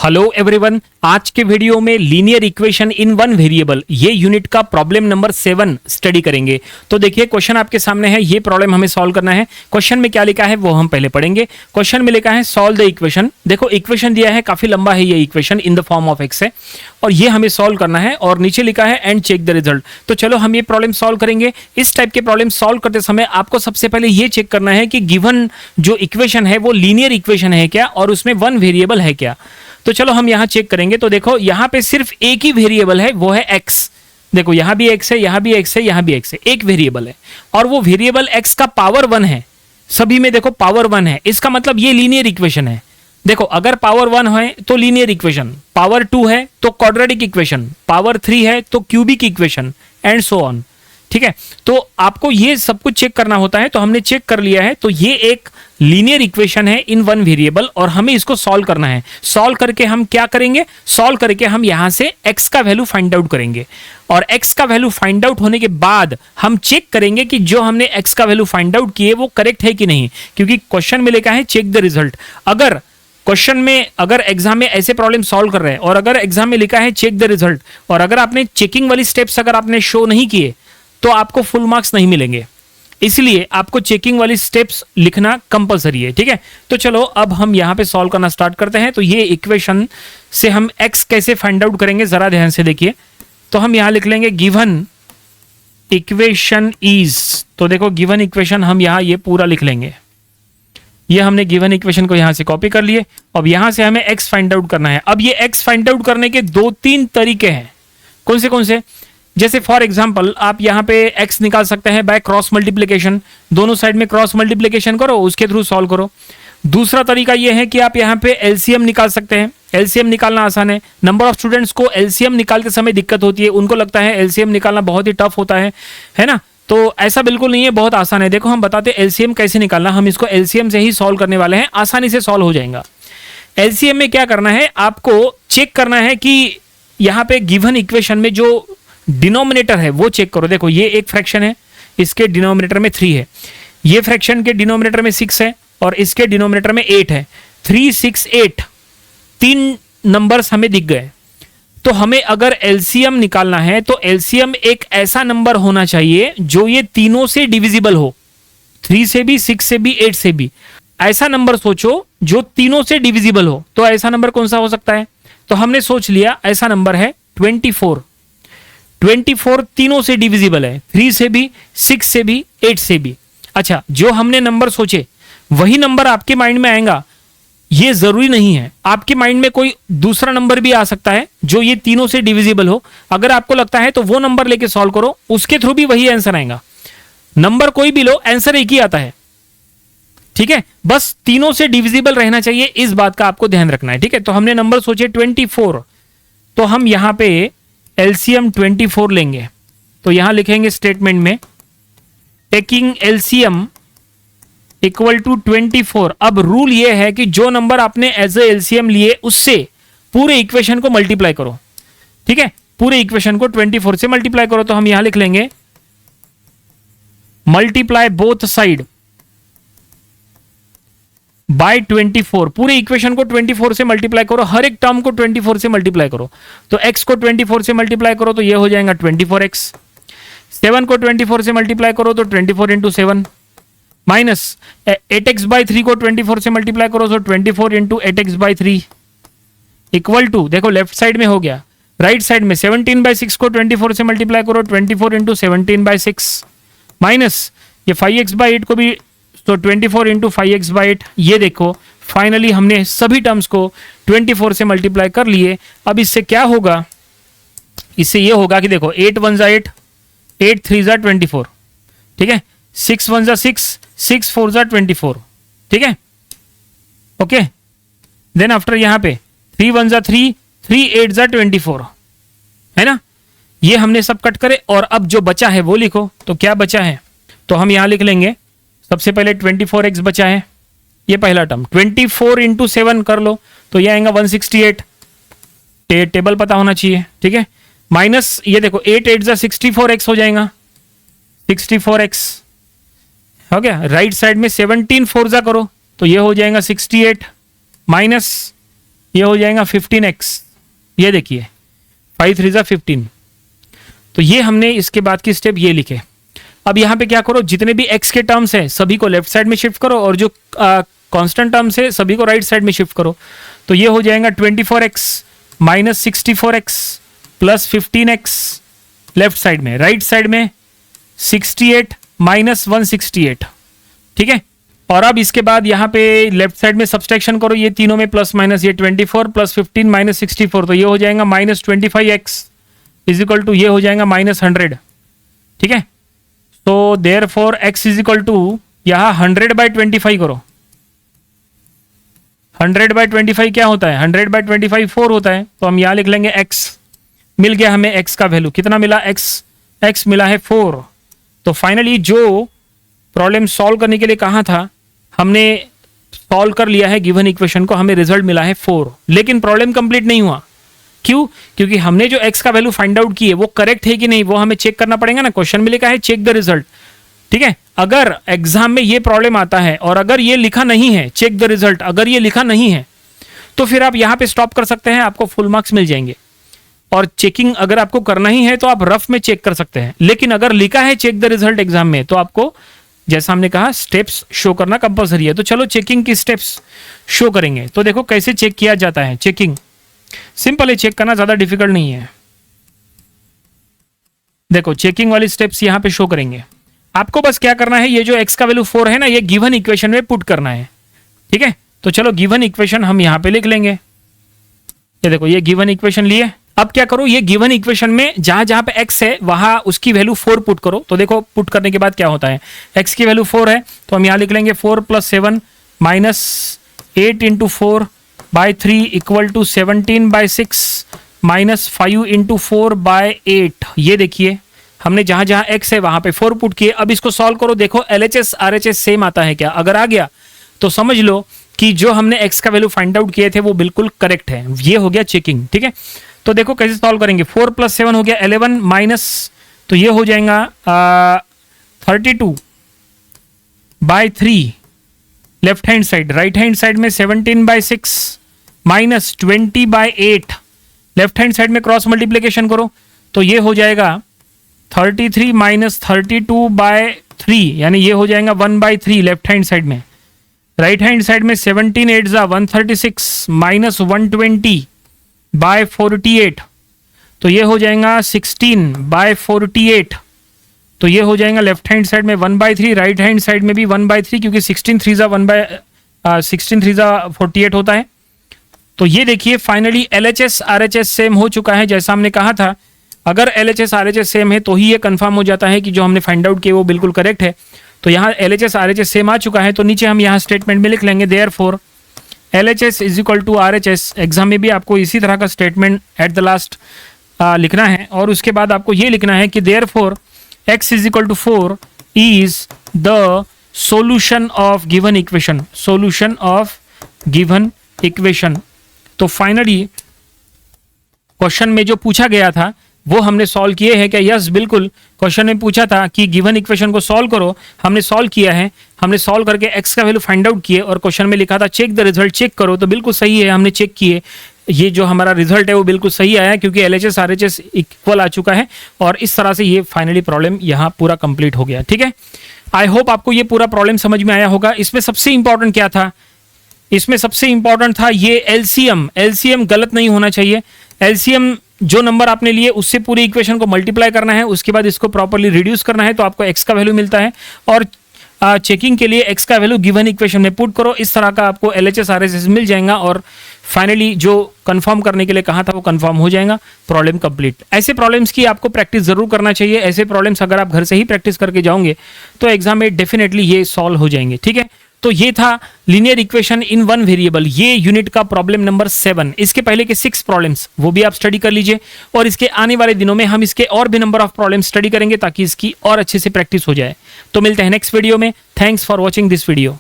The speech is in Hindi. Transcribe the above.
हेलो एवरीवन, आज के वीडियो में linear equation in one variable ये यूनिट का प्रॉब्लम नंबर 7 स्टडी करेंगे। तो देखिए क्वेश्चन आपके सामने है, ये प्रॉब्लम हमें सॉल्व करना है। क्वेश्चन में क्या लिखा है वो हम पहले पढ़ेंगे। क्वेश्चन में लिखा है सॉल्व द इक्वेशन। देखो इक्वेशन दिया है, काफी लंबा है ये equation, in the form of x है और ये हमें सॉल्व करना है और नीचे लिखा है एंड चेक द रिजल्ट। तो चलो हम ये प्रॉब्लम सॉल्व करेंगे। इस टाइप के प्रॉब्लम सॉल्व करते समय आपको सबसे पहले ये चेक करना है कि गिवन जो इक्वेशन है वो लीनियर इक्वेशन है क्या और उसमें वन वेरिएबल है क्या। तो चलो हम यहां चेक करेंगे। तो देखो यहां पे सिर्फ एक ही वेरिएबल है, वो है x। देखो यहां भी x है, यहां भी x है, यहां भी x है, एक वेरिएबल है और वो वेरिएबल x का पावर 1 है। सभी में देखो पावर 1 है, इसका मतलब ये लीनियर इक्वेशन है। देखो अगर पावर 1 है तो लीनियर इक्वेशन, पावर 2 है तो क्वाड्रेटिक इक्वेशन, पावर 3 है तो cubic equation and so on. ठीक है, तो आपको ये सब कुछ चेक करना होता है। तो हमने चेक कर लिया है। तो ये एक लीनियर इक्वेशन है इन वन वेरिएबल और हमें इसको सॉल्व करना है। सॉल्व करके हम क्या करेंगे, सॉल्व करके हम यहां से x का वैल्यू फाइंड आउट करेंगे और x का वैल्यू फाइंड आउट होने के बाद हम चेक करेंगे कि जो हमने x का वैल्यू फाइंड आउट किए वो करेक्ट है कि नहीं, क्योंकि क्वेश्चन में लिखा है चेक द रिजल्ट। अगर क्वेश्चन में, अगर एग्जाम में ऐसे प्रॉब्लम सॉल्व कर रहे हैं और अगर एग्जाम में लिखा है चेक द रिजल्ट और अगर आपने चेकिंग वाली स्टेप्स अगर आपने शो नहीं किए तो आपको फुल मार्क्स नहीं मिलेंगे। इसलिए आपको चेकिंग वाली स्टेप्स लिखना कंपलसरी है। ठीक है, तो चलो अब हम यहां पे सॉल्व करना स्टार्ट करते हैं। तो ये इक्वेशन से हम x कैसे फाइंड आउट करेंगे जरा ध्यान से देखिए। तो हम यहां लिख लेंगे गिवन इक्वेशन इज। तो देखो गिवन इक्वेशन हम यहां ये पूरा लिख लेंगे। ये हमने गिवन इक्वेशन को यहां से कॉपी कर लिए। अब यहां से हमें x फाइंड आउट करना है। अब ये x फाइंड आउट करने के 2-3 तरीके हैं। कौन से? जैसे फॉर एग्जाम्पल आप यहां पे x निकाल सकते हैं बाय क्रॉस मल्टीप्लीकेशन। दोनों साइड में क्रॉस मल्टीप्लीकेशन करो, उसके थ्रू सॉल्व करो। दूसरा तरीका यह है कि आप यहां पे एलसीएम निकाल सकते हैं। एलसीएम निकालना आसान है। नंबर ऑफ स्टूडेंट्स को एलसीएम निकालते समय दिक्कत होती है, उनको लगता है एलसीएम निकालना बहुत ही टफ होता है ना। तो ऐसा बिल्कुल नहीं है, बहुत आसान है। देखो हम बताते हैं एलसीएम कैसे निकालना। हम इसको एलसीएम से ही सॉल्व करने वाले हैं, आसानी से सॉल्व हो जाएगा। एलसीएम में क्या करना है, आपको चेक करना है कि यहां पे गिवन इक्वेशन में जो डिनोमिनेटर है वो चेक करो। देखो ये एक फ्रैक्शन है, इसके डिनोमिनेटर में 3 है, ये फ्रैक्शन के डिनोमिनेटर में 6 है और इसके डिनोमिनेटर में 8 है। 3, 6, 8 3 नंबर्स हमें दिख गए। तो हमें अगर एलसीएम निकालना है तो एलसीएम एक ऐसा नंबर होना चाहिए जो ये तीनों से डिविजिबल हो, 3 से भी, 6 से भी, 8 से भी। ऐसा नंबर सोचो जो तीनों से डिविजिबल हो। तो ऐसा नंबर कौन सा हो सकता है? तो हमने सोच लिया ऐसा नंबर है 24। 24 तीनों से डिविजिबल है, 3 से भी, 6 से भी, 8 से भी। अच्छा, जो हमने नंबर सोचे वही नंबर आपके माइंड में आएगा ये जरूरी नहीं है। आपके माइंड में कोई दूसरा नंबर भी आ सकता है जो ये तीनों से डिविजिबल हो। अगर आपको लगता है तो वो नंबर लेके सॉल्व करो, उसके थ्रू भी वही आंसर आएगा। नंबर कोई भी लो, आंसर एक ही आता है। ठीक है, बस तीनों से डिविजिबल रहना चाहिए, इस बात का आपको ध्यान रखना है। ठीक है, तो हमने नंबर सोचे 24, तो हम यहां पे एलसीएम 24 लेंगे। तो यहां लिखेंगे स्टेटमेंट में टेकिंग एलसीएम इक्वल टू 24। अब रूल ये है कि जो नंबर आपने एज ए एलसीएम लिए उससे पूरे इक्वेशन को मल्टीप्लाई करो। ठीक है, पूरे इक्वेशन को 24 से मल्टीप्लाई करो। तो हम यहां लिख लेंगे मल्टीप्लाई बोथ साइड बाय 24। पूरे इक्वेशन को 24 से मल्टीप्लाई करो, हर एक टर्म को 24 से मल्टीप्लाई करो। तो x को 24 से मल्टीप्लाई करो तो ये हो जाएगा 24x। 7 को 24 से मल्टीप्लाई करो तो 24 इंटू 7 माइनस 8x/3 को 24 से मल्टीप्लाई करो तो 24 इंटू 8x/3 इक्वल टू, देखो लेफ्ट साइड में हो गया, राइट साइड में 17/6 को 24 से मल्टीप्लाई करो 24 इंटू 17/6 माइनस ये 5x/8 को भी तो 24 इंटू 5x/8। ये देखो फाइनली हमने सभी टर्म्स को 24 से मल्टीप्लाई कर लिए। अब इससे क्या होगा, इससे ये होगा कि देखो 8 1 जा 8, 8 3 जा 24, ठीक है, 6 1 जा 6, 6 4 जा 24, ठीक है, ओके। देन आफ्टर यहां पे 3 1 जा 3, 3 8 जा 24, है ना। ये हमने सब कट करे और अब जो बचा है वो लिखो। तो क्या बचा है, तो हम यहां लिख लेंगे सबसे पहले 24x बचा है, ये पहला टर्म। 24 इंटू 7 कर लो तो ये आएगा 168। टेबल पता होना चाहिए, ठीक है। माइनस ये देखो 8 8 जा 64x हो जाएगा, 64x हो गया। राइट साइड में 17 4 जा करो तो ये हो जाएगा 68 माइनस ये हो जाएगा 15x, ये देखिए 5 3 जा 15। तो ये हमने इसके बाद की स्टेप ये लिखे। अब यहाँ पे क्या करो, जितने भी x के टर्म्स हैं सभी को लेफ्ट साइड में शिफ्ट करो और जो कांस्टेंट टर्म्स है सभी को राइट साइड में शिफ्ट करो। तो ये हो जाएगा 24x minus 64x plus 15x left side में, राइट साइड में 68 माइनस 168, ठीक है। और अब इसके बाद यहाँ पे लेफ्ट साइड में सब्सट्रैक्शन करो, ये तीनों में प्लस माइनस, ये 24 प्लस 15 माइनस 64, तो ये हो जाएगा minus 25x is equal to ये हो जाएगा माइनस 100, ठीक है। तो therefore x is equal to यहाँ 100/25 करो। 100/25 क्या होता है, 100/25 4 होता है। तो हम यहाँ लिख लेंगे x, मिल गया हमें x का वैल्यू, कितना मिला, x मिला है 4। तो फाइनली जो प्रॉब्लम सॉल्व करने के लिए कहा था हमने सॉल्व कर लिया है गिवन इक्वेशन को, हमें रिजल्ट मिला है 4। लेकिन प्रॉब्लम कंप्लीट नहीं हुआ, क्यों, क्योंकि हमने जो x का वैल्यू फाइंड आउट की है वो करेक्ट है कि नहीं वो हमें चेक करना पड़ेगा ना। क्वेश्चन में लिखा है चेक द रिजल्ट, ठीक है। अगर एग्जाम में ये प्रॉब्लम आता है और अगर ये लिखा नहीं है चेक द रिजल्ट, अगर ये लिखा नहीं है तो फिर आप यहाँ पे स्टॉप कर सकते हैं, आपको फुल मार्क्स मिल जाएंगे। और चेकिंग अगर आपको करना ही है तो आप रफ में चेक कर सकते हैं, लेकिन अगर लिखा है चेक द रिजल्ट एग्जाम में तो आपको जैसा हमने कहा स्टेप्स शो करना कंपलसरी है। तो चलो चेकिंग की स्टेप्स शो करेंगे। तो देखो कैसे चेक किया जाता है। चेकिंग सिंपल है, चेक करना ज्यादा डिफिकल्ट नहीं है। देखो चेकिंग वाली स्टेप्स यहां पे शो करेंगे। आपको बस क्या करना है, ये जो x का वैल्यू 4 है ना, ये गिवन इक्वेशन में पुट करना है, ठीक है। तो चलो गिवन इक्वेशन हम यहां पे लिख लेंगे। ये देखो ये गिवन इक्वेशन लिए। अब क्या करो, ये गिवन इक्वेशन में जहां जहां पे x है वहां उसकी वैल्यू 4 पुट करो। तो देखो पुट करने के बाद क्या होता है, x की वैल्यू 4 है तो हम यहां लिख लेंगे 4 + 7 minus 8 × 4 by 3 equal to 17/6 minus 5 × 4/8। ये देखिए हमने जहां जहां x है वहां पे 4 पुट किए। अब इसको सॉल्व करो, देखो LHS RHS सेम आता है क्या। अगर आ गया तो समझ लो कि जो हमने x का वैल्यू फाइंड आउट किए थे वो बिल्कुल करेक्ट है। ये हो गया चेकिंग, ठीक है। तो देखो कैसे सॉल्व करेंगे, 4 + 7 हो गया 11 माइनस, तो ये हो जाएगा 32/3 left hand side, right hand side में 17/6 माइनस 20/8 लेफ्ट हैंड साइड में क्रॉस मल्टीप्लीकेशन करो तो ये हो जाएगा 33 माइनस 32/3, यानी ये हो जाएगा 1/3 लेफ्ट हैंड साइड में। राइट हैंड साइड में 17 8 जा 136 माइनस 120/48, तो ये हो जाएगा 16/48। तो ये हो जाएगा लेफ्ट हैंड साइड में 1/3, राइट हैंड साइड में भी 1/3, क्योंकि 16 3 जा 48 होता है। तो ये देखिए फाइनली LHS RHS सेम हो चुका है। जैसा हमने कहा था अगर LHS RHS सेम है तो ही ये कंफर्म हो जाता है कि जो हमने फाइंड आउट किया वो बिल्कुल करेक्ट है। तो यहाँ LHS RHS सेम आ चुका है, तो नीचे हम यहाँ स्टेटमेंट में लिख लेंगे therefore LHS is equal to RHS। Exam में भी आपको इसी तरह का स्टेटमेंट एट द लास्ट लिखना है और उसके बाद आपको ये लिखना है कि therefore x is equal to 4 is the solution of given equation, solution of given equation. तो फाइनली क्वेश्चन में जो पूछा गया था वो हमने सॉल्व किए हैं क्या, यस बिल्कुल। क्वेश्चन में पूछा था कि गिवन इक्वेशन को सॉल्व करो, हमने सॉल्व किया है। हमने सॉल्व करके x का वैल्यू फाइंड आउट किए और क्वेश्चन में लिखा था चेक द रिजल्ट, चेक करो, तो बिल्कुल सही है, हमने चेक किए। ये जो हमारा रिजल्ट है वो बिल्कुल सही आया क्योंकि LHS RHS इक्वल आ चुका है और इस तरह से ये फाइनली प्रॉब्लम यहाँ पूरा कंप्लीट हो गया, ठीक है। आई होप आपको ये पूरा प्रॉब्लम समझ में आया होगा। इसमें सबसे इंपॉर्टेंट क्या था, इसमें सबसे इंपॉर्टेंट था ये LCM गलत नहीं होना चाहिए। LCM जो नंबर आपने लिए उससे पूरी इक्वेशन को मल्टीप्लाई करना है, उसके बाद इसको प्रॉपर्ली रिड्यूस करना है तो आपको x का वैल्यू मिलता है। और चेकिंग के लिए x का वैल्यू गिवन इक्वेशन में पुट करो, इस तरह का आपको LHS RHS मिल जाएगा और फाइनली जो कंफर्म करने के लिए कहा था वो कंफर्म हो जाएगा, प्रॉब्लम कंप्लीट। ऐसे प्रॉब्लम्स की आपको प्रैक्टिस जरूर करना चाहिए। ऐसे प्रॉब्लम्स अगर आप घर से ही प्रैक्टिस करके जाओगे तो एग्जाम में डेफिनेटली ये सॉल्व हो जाएंगे, ठीक है। तो ये था linear equation in one variable, ये यूनिट का प्रॉब्लम नंबर 7। इसके पहले के 6 प्रॉब्लम्स वो भी आप स्टडी कर लीजिए और इसके आने वाले दिनों में हम इसके और भी नंबर ऑफ प्रॉब्लम स्टडी करेंगे ताकि इसकी और अच्छे से प्रैक्टिस हो जाए। तो मिलते हैं नेक्स्ट वीडियो में। Thanks for watching this video.